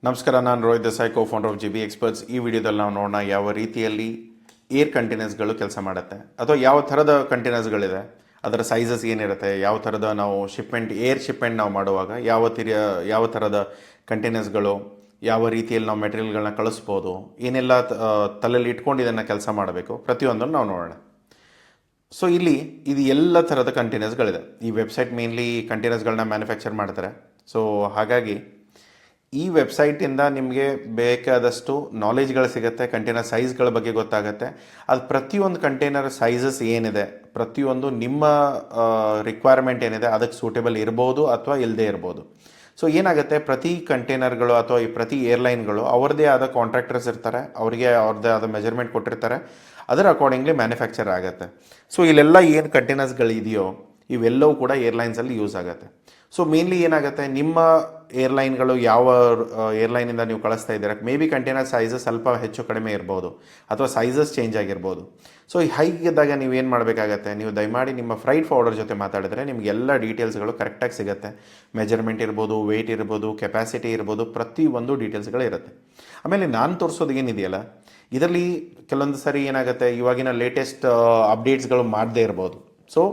ನಮಸ್ಕಾರ, ನಾನು Rohit Desai, co founder of JB experts. ಈ ವಿಡಿಯೋದಲ್ಲಿ ನಾವು ನೋಡೋಣ ಯಾವ ರೀತಿಯಲ್ಲಿ ಏರ್ ಕಂಟೈನರ್ಸ್ಗಳು ಕೆಲಸ ಮಾಡುತ್ತೆ, ಅಥವಾ ಯಾವ ಥರದ ಕಂಟೈನರ್ಸ್ಗಳಿದೆ, ಅದರ ಸೈಜಸ್ ಏನಿರುತ್ತೆ, ಯಾವ ಥರದ ನಾವು ಏರ್ ಶಿಪ್ಮೆಂಟ್ ನಾವು ಮಾಡುವಾಗ ಯಾವ ಥರದ ಕಂಟೈನರ್ಸ್ಗಳು, ಯಾವ ರೀತಿಯಲ್ಲಿ ನಾವು ಮೆಟೀರಿಯಲ್ಗಳನ್ನ ಕಳಿಸ್ಬೋದು, ಏನೆಲ್ಲ ತಲೆಯಲ್ಲಿ ಇಟ್ಕೊಂಡು ಇದನ್ನು ಕೆಲಸ ಮಾಡಬೇಕು, ಪ್ರತಿಯೊಂದನ್ನು ನಾವು ನೋಡೋಣ. ಸೊ ಇಲ್ಲಿ ಇದು ಎಲ್ಲ ಥರದ ಕಂಟೈನರ್ಸ್ಗಳಿದೆ. ಈ ವೆಬ್ಸೈಟ್ ಮೇನ್ಲಿ ಕಂಟೈನರ್ಸ್ಗಳನ್ನ ಮ್ಯಾನುಫ್ಯಾಕ್ಚರ್ ಮಾಡ್ತಾರೆ. ಸೊ ಹಾಗಾಗಿ ಈ ವೆಬ್ಸೈಟಿಂದ ನಿಮಗೆ ಬೇಕಾದಷ್ಟು ನಾಲೆಜ್ಗಳು ಸಿಗುತ್ತೆ, ಕಂಟೈನರ್ ಸೈಜ್ಗಳ ಬಗ್ಗೆ ಗೊತ್ತಾಗುತ್ತೆ. ಅದು ಪ್ರತಿಯೊಂದು ಕಂಟೈನರ್ ಸೈಜಸ್ ಏನಿದೆ, ಪ್ರತಿಯೊಂದು ನಿಮ್ಮ ರಿಕ್ವೈರ್ಮೆಂಟ್ ಏನಿದೆ ಅದಕ್ಕೆ ಸೂಟೇಬಲ್ ಇರ್ಬೋದು ಅಥವಾ ಇಲ್ಲದೇ ಇರ್ಬೋದು. ಸೊ ಏನಾಗುತ್ತೆ, ಪ್ರತಿ ಕಂಟೈನರ್ಗಳು ಅಥವಾ ಈ ಪ್ರತಿ ಏರ್ಲೈನ್ಗಳು ಅವ್ರದ್ದೇ ಆದ ಕಾಂಟ್ರಾಕ್ಟರ್ಸ್ ಇರ್ತಾರೆ, ಅವರಿಗೆ ಅವ್ರದ್ದೇ ಆದ ಮೆಜರ್ಮೆಂಟ್ ಕೊಟ್ಟಿರ್ತಾರೆ, ಅದರ ಅಕಾರ್ಡಿಂಗ್ಲಿ ಮ್ಯಾನುಫ್ಯಾಕ್ಚರ್ ಆಗುತ್ತೆ. ಸೊ ಇಲ್ಲೆಲ್ಲ ಏನು ಕಂಟೈನರ್ಸ್ಗಳಿದೆಯೋ ಇವೆಲ್ಲವೂ ಕೂಡ ಏರ್ಲೈನ್ಸಲ್ಲಿ ಯೂಸ್ ಆಗುತ್ತೆ. ಸೊ ಮೇನ್ಲಿ ಏನಾಗುತ್ತೆ, ನಿಮ್ಮ ಏರ್ಲೈನ್ಗಳು ಯಾವ ಏರ್ಲೈನಿಂದ ನೀವು ಕಳಿಸ್ತಾ ಇದ್ದೀರಾ, ಮೇ ಬಿ ಕಂಟೈನರ್ ಸೈಜಸ್ ಸ್ವಲ್ಪ ಹೆಚ್ಚು ಕಡಿಮೆ ಇರ್ಬೋದು, ಅಥವಾ ಸೈಜಸ್ ಚೇಂಜ್ ಆಗಿರ್ಬೋದು. ಸೊ ಹೀಗಿದ್ದಾಗ ನೀವೇನು ಮಾಡಬೇಕಾಗತ್ತೆ, ನೀವು ದಯಮಾಡಿ ನಿಮ್ಮ ಫ್ರೈಟ್ ಫಾರ್ವರ್ಡರ್ ಜೊತೆ ಮಾತಾಡಿದ್ರೆ ನಿಮಗೆ ಎಲ್ಲ ಡೀಟೇಲ್ಸ್ಗಳು ಕರೆಕ್ಟಾಗಿ ಸಿಗುತ್ತೆ. ಮೆಜರ್ಮೆಂಟ್ ಇರ್ಬೋದು, ವೆಯ್ಟ್ ಇರ್ಬೋದು, ಕೆಪಾಸಿಟಿ ಇರ್ಬೋದು, ಪ್ರತಿಯೊಂದು ಡೀಟೇಲ್ಸ್ಗಳು ಇರುತ್ತೆ. ಆಮೇಲೆ ನಾನು ತೋರಿಸೋದು ಏನಿದೆಯಲ್ಲ, ಇದರಲ್ಲಿ ಕೆಲವೊಂದು ಸರಿ ಏನಾಗುತ್ತೆ, ಇವಾಗಿನ ಲೇಟೆಸ್ಟ್ ಅಪ್ಡೇಟ್ಸ್ಗಳು ಮಾಡದೇ ಇರ್ಬೋದು. ಸೊ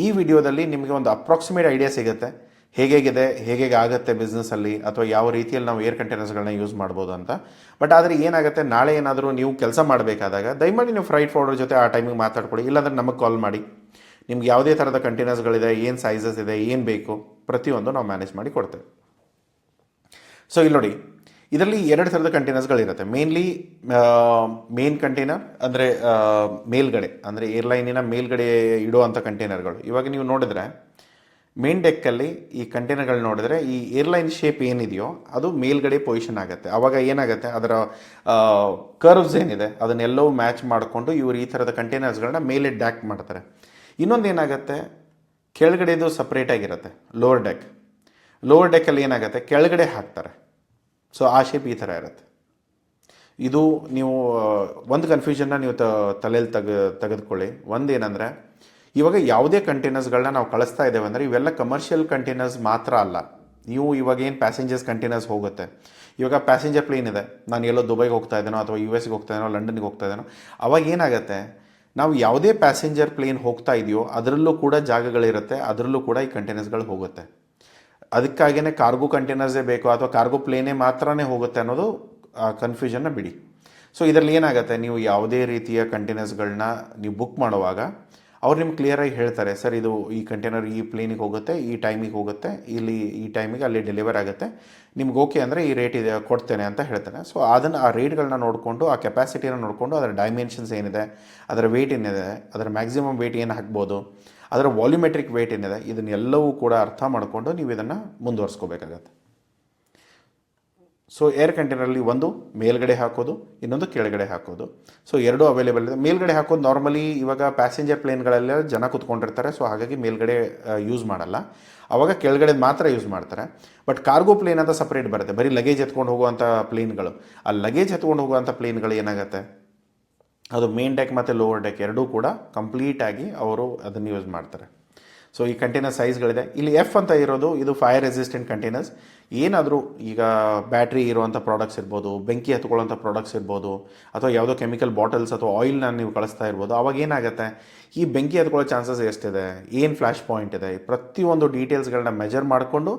ಈ ವಿಡಿಯೋದಲ್ಲಿ ನಿಮಗೆ ಒಂದು ಅಪ್ರಾಕ್ಸಿಮೇಟ್ ಐಡಿಯಾ ಸಿಗುತ್ತೆ, ಹೇಗೆ ಆಗುತ್ತೆ ಬಿಸ್ನೆಸ್ಸಲ್ಲಿ, ಅಥವಾ ಯಾವ ರೀತಿಯಲ್ಲಿ ನಾವು ಏರ್ ಕಂಟೈನರ್ಸ್ಗಳನ್ನ ಯೂಸ್ ಮಾಡ್ಬೋದು ಅಂತ. ಬಟ್ ಆದರೆ ಏನಾಗುತ್ತೆ, ನಾಳೆ ಏನಾದರೂ ನೀವು ಕೆಲಸ ಮಾಡಬೇಕಾದಾಗ ದಯಮಾಡಿ ನೀವು ಫ್ರೈಟ್ ಫಾರ್ವರ್ಡರ್ ಜೊತೆ ಆ ಟೈಮಿಗೆ ಮಾತಾಡ್ಕೊಳ್ಳಿ. ಇಲ್ಲಾಂದರೆ ನಮಗೆ ಕಾಲ್ ಮಾಡಿ, ನಿಮ್ಗೆ ಯಾವುದೇ ಥರದ ಕಂಟೈನರ್ಸ್ಗಳಿದೆ, ಏನು ಸೈಜಸ್ ಇದೆ, ಏನು ಬೇಕು, ಪ್ರತಿಯೊಂದು ನಾವು ಮ್ಯಾನೇಜ್ ಮಾಡಿ ಕೊಡ್ತೇವೆ. ಸೊ ಇಲ್ಲಿ ನೋಡಿ, ಇದರಲ್ಲಿ ಎರಡು ಥರದ ಕಂಟೈನರ್ಸ್ಗಳಿರುತ್ತೆ. ಮೇನ್ ಕಂಟೈನರ್ ಅಂದರೆ ಮೇಲ್ಗಡೆ, ಅಂದರೆ ಏರ್ಲೈನಿನ ಮೇಲ್ಗಡೆ ಇಡುವಂಥ ಕಂಟೈನರ್ಗಳು. ಇವಾಗ ನೀವು ನೋಡಿದ್ರೆ ಮೇನ್ ಡೆಕ್ಕಲ್ಲಿ ಈ ಕಂಟೈನರ್ಗಳು ನೋಡಿದ್ರೆ ಈ ಏರ್ಲೈನ್ ಶೇಪ್ ಏನಿದೆಯೋ ಅದು ಮೇಲ್ಗಡೆ ಪೊಸಿಷನ್ ಆಗುತ್ತೆ. ಆವಾಗ ಏನಾಗುತ್ತೆ, ಅದರ ಕರ್ವ್ಸ್ ಏನಿದೆ ಅದನ್ನೆಲ್ಲವೂ ಮ್ಯಾಚ್ ಮಾಡಿಕೊಂಡು ಇವರು ಈ ಥರದ ಕಂಟೈನರ್ಸ್ಗಳನ್ನ ಮೇಲೆ ಡ್ಯಾಕ್ ಮಾಡ್ತಾರೆ. ಇನ್ನೊಂದು ಏನಾಗುತ್ತೆ, ಕೆಳಗಡೆದು ಸಪ್ರೇಟಾಗಿರುತ್ತೆ ಲೋವರ್ ಡೆಕ್ಕಲ್ಲಿ ಏನಾಗುತ್ತೆ, ಕೆಳಗಡೆ ಹಾಕ್ತಾರೆ. ಸೊ ಆ ಶೇಪ್ ಈ ಥರ ಇರುತ್ತೆ. ಇದು ನೀವು ಒಂದು ಕನ್ಫ್ಯೂಷನ್ನ ನೀವು ತಲೆಯಲ್ಲಿ ತೆಗೆದುಕೊಳ್ಳಿ. ಒಂದೇನೆಂದರೆ, ಇವಾಗ ಯಾವುದೇ ಕಂಟೈನರ್ಸ್ಗಳನ್ನ ನಾವು ಕಳಿಸ್ತಾ ಇದ್ದೇವೆ ಅಂದರೆ ಇವೆಲ್ಲ ಕಮರ್ಷಿಯಲ್ ಕಂಟೈನರ್ಸ್ ಮಾತ್ರ ಅಲ್ಲ. ನೀವು ಇವಾಗ ಏನು ಪ್ಯಾಸೆಂಜರ್ಸ್ ಕಂಟೈನರ್ಸ್ ಹೋಗುತ್ತೆ, ಇವಾಗ ಪ್ಯಾಸೆಂಜರ್ ಪ್ಲೇನ್ ಇದೆ, ನಾನು ಎಲ್ಲೋ ದುಬೈಗೆ ಹೋಗ್ತಾ ಇದ್ದೇನೋ, ಅಥವಾ US ಹೋಗ್ತಾ ಇದ್ದೇನೋ, ಲಂಡನ್ಗೆ ಹೋಗ್ತಾ ಇದ್ದೇನೋ, ಅವಾಗ ಏನಾಗುತ್ತೆ, ನಾವು ಯಾವುದೇ ಪ್ಯಾಸೆಂಜರ್ ಪ್ಲೇನ್ ಹೋಗ್ತಾ ಇದೆಯೋ ಅದರಲ್ಲೂ ಕೂಡ ಜಾಗಗಳಿರುತ್ತೆ, ಅದರಲ್ಲೂ ಕೂಡ ಈ ಕಂಟೈನರ್ಸ್ಗಳು ಹೋಗುತ್ತೆ. ಅದಕ್ಕಾಗಿಯೇ ಕಾರ್ಗೋ ಕಂಟೈನರ್ಸೇ ಬೇಕು ಅಥವಾ ಕಾರ್ಗೋ ಪ್ಲೇನೇ ಮಾತ್ರನೇ ಹೋಗುತ್ತೆ ಅನ್ನೋದು ಕನ್ಫ್ಯೂಷನ್ನ ಬಿಡಿ. ಸೊ ಇದರಲ್ಲಿ ಏನಾಗುತ್ತೆ, ನೀವು ಯಾವುದೇ ರೀತಿಯ ಕಂಟೈನರ್ಸ್ಗಳನ್ನ ನೀವು ಬುಕ್ ಮಾಡುವಾಗ ಅವ್ರು ನಿಮ್ಗೆ ಕ್ಲಿಯರಾಗಿ ಹೇಳ್ತಾರೆ, ಸರ್ ಇದು ಈ ಕಂಟೈನರ್ ಈ ಪ್ಲೇನಿಗೆ ಹೋಗುತ್ತೆ, ಈ ಟೈಮಿಗೆ ಹೋಗುತ್ತೆ, ಈ ಟೈಮಿಗೆ ಅಲ್ಲಿ ಡೆಲಿವರ್ ಆಗುತ್ತೆ, ನಿಮ್ಗೆ ಓಕೆ ಅಂದರೆ ಈ ರೇಟ್ ಇದೆ ಕೊಡ್ತೇನೆ ಅಂತ ಹೇಳ್ತಾನೆ. ಸೊ ಆ ರೇಟ್ಗಳನ್ನ ನೋಡಿಕೊಂಡು, ಆ ಕೆಪಾಸಿಟಿನ ನೋಡಿಕೊಂಡು, ಅದರ ಡೈಮೆನ್ಷನ್ಸ್ ಏನಿದೆ, ಅದರ ವೆಯ್ಟ್ ಏನಿದೆ, ಅದರ ಮ್ಯಾಕ್ಸಿಮಮ್ ವೆಯ್ಟ್ ಏನು ಹಾಕ್ಬೋದು, ಅದರ ವಾಲ್ಯೂಮೆಟ್ರಿಕ್ ವೆಯ್ಟ್ ಏನಿದೆ, ಇದನ್ನೆಲ್ಲವೂ ಕೂಡ ಅರ್ಥ ಮಾಡಿಕೊಂಡು ನೀವು ಇದನ್ನು ಮುಂದುವರಿಸ್ಕೋಬೇಕಾಗತ್ತೆ. ಸೊ ಏರ್ ಕಂಟೈನರಲ್ಲಿ ಒಂದು ಮೇಲ್ಗಡೆ ಹಾಕೋದು, ಇನ್ನೊಂದು ಕೆಳಗಡೆ ಹಾಕೋದು. ಸೊ ಎರಡೂ ಅವೈಲೇಬಲ್ ಇದೆ. ಮೇಲ್ಗಡೆ ಹಾಕೋದು ನಾರ್ಮಲಿ ಇವಾಗ ಪ್ಯಾಸೆಂಜರ್ ಪ್ಲೇನ್ಗಳೆಲ್ಲ ಜನ ಕೂತ್ಕೊಂಡಿರ್ತಾರೆ, ಸೊ ಹಾಗಾಗಿ ಮೇಲ್ಗಡೆ ಯೂಸ್ ಮಾಡಲ್ಲ, ಆವಾಗ ಕೆಳಗಡೆ ಮಾತ್ರ ಯೂಸ್ ಮಾಡ್ತಾರೆ. ಬಟ್ ಕಾರ್ಗೋ ಪ್ಲೇನ್ ಅಂತ ಸಪ್ರೇಟ್ ಬರುತ್ತೆ, ಬರೀ ಲಗೇಜ್ ಎತ್ಕೊಂಡು ಹೋಗುವಂಥ ಪ್ಲೇನ್ಗಳು. ಆ ಲಗೇಜ್ ಎತ್ಕೊಂಡು ಹೋಗುವಂಥ ಪ್ಲೇನ್ಗಳು ಏನಾಗುತ್ತೆ, ಅದು ಮೇನ್ ಡೆಕ್ ಮತ್ತು ಲೋವರ್ ಡೆಕ್ ಎರಡೂ ಕೂಡ ಕಂಪ್ಲೀಟಾಗಿ ಅವರು ಅದನ್ನು ಯೂಸ್ ಮಾಡ್ತಾರೆ. ಸೊ ಈ ಕಂಟೈನರ್ ಸೈಜ್ಗಳಿದೆ. ಇಲ್ಲಿ F ಅಂತ ಇರೋದು ಇದು ಫೈರ್ ರೆಸಿಸ್ಟೆಂಟ್ ಕಂಟೈನರ್ಸ್. ಏನಾದರೂ ಈಗ ಬ್ಯಾಟ್ರಿ ಇರುವಂಥ ಪ್ರಾಡಕ್ಟ್ಸ್ ಇರ್ಬೋದು, ಬೆಂಕಿ ಹತ್ಕೊಳ್ಳೋಂಥ ಪ್ರಾಡಕ್ಟ್ಸ್ ಇರ್ಬೋದು, ಅಥವಾ ಯಾವುದೋ ಕೆಮಿಕಲ್ ಬಾಟಲ್ಸ್ ಅಥವಾ ಆಯಿಲ್ನ ನೀವು ಕಳಿಸ್ತಾ ಇರ್ಬೋದು, ಅವಾಗ ಏನಾಗುತ್ತೆ, ಈ ಬೆಂಕಿ ಹತ್ಕೊಳ್ಳೋ ಚಾನ್ಸಸ್ ಎಷ್ಟಿದೆ, ಏನು ಫ್ಲ್ಯಾಶ್ ಪಾಯಿಂಟ್ ಇದೆ, ಪ್ರತಿಯೊಂದು ಡೀಟೇಲ್ಸ್ಗಳನ್ನ ಮೆಜರ್ ಮಾಡಿಕೊಂಡು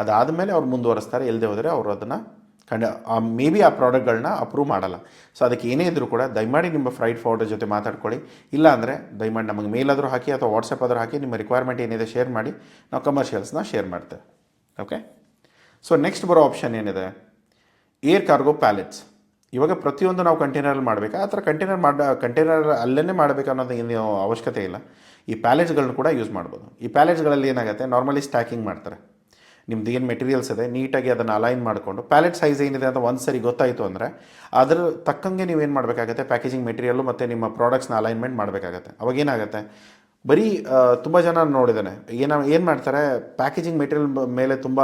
ಅದಾದಮೇಲೆ ಅವ್ರು ಮುಂದುವರಿಸ್ತಾರೆ. ಇಲ್ಲದೆ ಹೋದರೆ ಅವರು ಅದನ್ನು ಮೇ ಬಿ ಆ ಪ್ರಾಡಕ್ಟ್ಗಳನ್ನ ಅಪ್ರೂವ್ ಮಾಡಲ್ಲ. ಸೊ ಅದಕ್ಕೆ ಏನೇ ಇದ್ದರೂ ಕೂಡ ದಯಮಾಡಿ ನಿಮ್ಮ ಫ್ರೈಟ್ ಫಾರ್ವರ್ಡರ್ ಜೊತೆ ಮಾತಾಡ್ಕೊಳ್ಳಿ. ಇಲ್ಲ ಅಂದರೆ ದಯಮಾಡಿ ನಮಗೆ ಮೇಲ್ ಆದರೂ ಹಾಕಿ ಅಥವಾ ವಾಟ್ಸಪ್ ಆದರೂ ಹಾಕಿ, ನಿಮ್ಮ ರಿಕ್ವೈರ್ಮೆಂಟ್ ಏನಿದೆ ಶೇರ್ ಮಾಡಿ, ನಾವು ಕಮರ್ಷಿಯಲ್ಸ್ನ ಶೇರ್ ಮಾಡ್ತೇವೆ. ಓಕೆ. ಸೊ ನೆಕ್ಸ್ಟ್ ಬರೋ ಆಪ್ಷನ್ ಏನಿದೆ, ಏರ್ ಕಾರ್ಗೋ ಪ್ಯಾಲೆಟ್ಸ್. ಇವಾಗ ಪ್ರತಿಯೊಂದು ನಾವು ಕಂಟೈನರಲ್ಲಿ ಮಾಡಬೇಕಾ, ಆ ಥರ ಕಂಟೈನರ್ ಅಲ್ಲೇ ಮಾಡಬೇಕು ಅನ್ನೋದು ಏನು ಅವಶ್ಯಕತೆ ಇಲ್ಲ. ಈ ಪ್ಯಾಲೆಟ್ಸ್ಗಳನ್ನ ಕೂಡ ಯೂಸ್ ಮಾಡ್ಬೋದು. ಈ ಪ್ಯಾಲೆಟ್ಸ್ಗಳಲ್ಲಿ ಏನಾಗುತ್ತೆ, ನಾರ್ಮಲಿ ಸ್ಟ್ಯಾಕಿಂಗ್ ಮಾಡ್ತಾರೆ. ನಿಮ್ದು ಏನು ಮೆಟೀರಿಯಲ್ಸ್ ಇದೆ ನೀಟಾಗಿ ಅದನ್ನು ಅಲೈನ್ ಮಾಡಿಕೊಂಡು, ಪ್ಯಾಲೆಟ್ ಸೈಜ್ ಏನಿದೆ ಅಂತ ಒಂದು ಸರಿ ಗೊತ್ತಾಯಿತು ಅಂದರೆ ಅದರ ತಕ್ಕಂಗೆ ನೀವೇನು ಮಾಡಬೇಕಾಗತ್ತೆ, ಪ್ಯಾಕೇಜಿಂಗ್ ಮೆಟೀರಿಯಲ್ಲು ಮತ್ತು ನಿಮ್ಮ ಪ್ರಾಡಕ್ಟ್ಸ್ನ ಅಲೈನ್ಮೆಂಟ್ ಮಾಡಬೇಕಾಗತ್ತೆ. ಅವಾಗ ಏನಾಗುತ್ತೆ, ಬರೀ ತುಂಬ ಜನ ನೋಡಿದ್ದಾನೆ ಏನು ಮಾಡ್ತಾರೆ, ಪ್ಯಾಕೇಜಿಂಗ್ ಮೆಟೀರಿಯಲ್ ಮೇಲೆ ತುಂಬ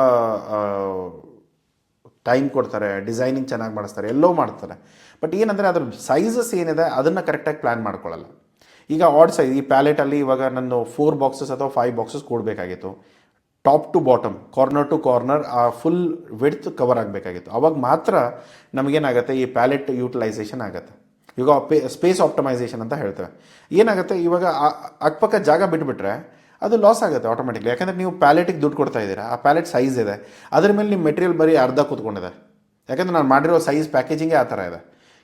ಟೈಮ್ ಕೊಡ್ತಾರೆ, ಡಿಸೈನಿಂಗ್ ಚೆನ್ನಾಗಿ ಮಾಡಿಸ್ತಾರೆ, ಎಲ್ಲೋ ಮಾಡ್ತಾರೆ. ಬಟ್ ಏನಂದರೆ ಅದ್ರ ಸೈಜಸ್ ಏನಿದೆ ಅದನ್ನು ಕರೆಕ್ಟಾಗಿ ಪ್ಲ್ಯಾನ್ ಮಾಡ್ಕೊಳ್ಳಲ್ಲ. ಈಗ ಆಡ್ ಸೈಜ್ ಈ ಪ್ಯಾಲೆಟಲ್ಲಿ ಇವಾಗ ನಾನು 4 ಬಾಕ್ಸಸ್ ಅಥವಾ 5 ಬಾಕ್ಸಸ್ ಕೊಡಬೇಕಾಗಿತ್ತು, top to bottom, corner to corner ಆ ಫುಲ್ ವಿಡ್ತ್ ಕವರ್ ಆಗಬೇಕಾಗಿತ್ತು. ಅವಾಗ ಮಾತ್ರ ನಮಗೇನಾಗುತ್ತೆ, ಈ ಪ್ಯಾಲೆಟ್ ಯೂಟಿಲೈಸೇಷನ್ ಆಗುತ್ತೆ. ಇವಾಗ ಸ್ಪೇಸ್ ಆಪ್ಟಮೈಸೇಷನ್ ಅಂತ ಹೇಳ್ತೇವೆ. ಏನಾಗುತ್ತೆ, ಇವಾಗ ಅಕ್ಕಪಕ್ಕ ಜಾಗ ಬಿಟ್ಬಿಟ್ರೆ ಅದು ಲಾಸ್ ಆಗುತ್ತೆ ಆಟೋಮೆಟಿಕ್ಲಿ. ಯಾಕಂದರೆ ನೀವು ಪ್ಯಾಲೆಟಿಗೆ ದುಡ್ಡು ಕೊಡ್ತಾ ಇದ್ದೀರಾ, ಆ ಪ್ಯಾಲೆಟ್ ಸೈಜ್ ಇದೆ, ಅದ್ರ ಮೇಲೆ ನಿಮ್ಮ ಮೆಟೀರಿಯಲ್ ಬರೀ ಅರ್ಧ ಕೂತ್ಕೊಂಡಿದೆ. ಯಾಕಂದರೆ ನಾನು ಮಾಡಿರೋ ಸೈಜ್ ಪ್ಯಾಕೇಜಿಂಗೇ ಆ ಥರ ಇದೆ.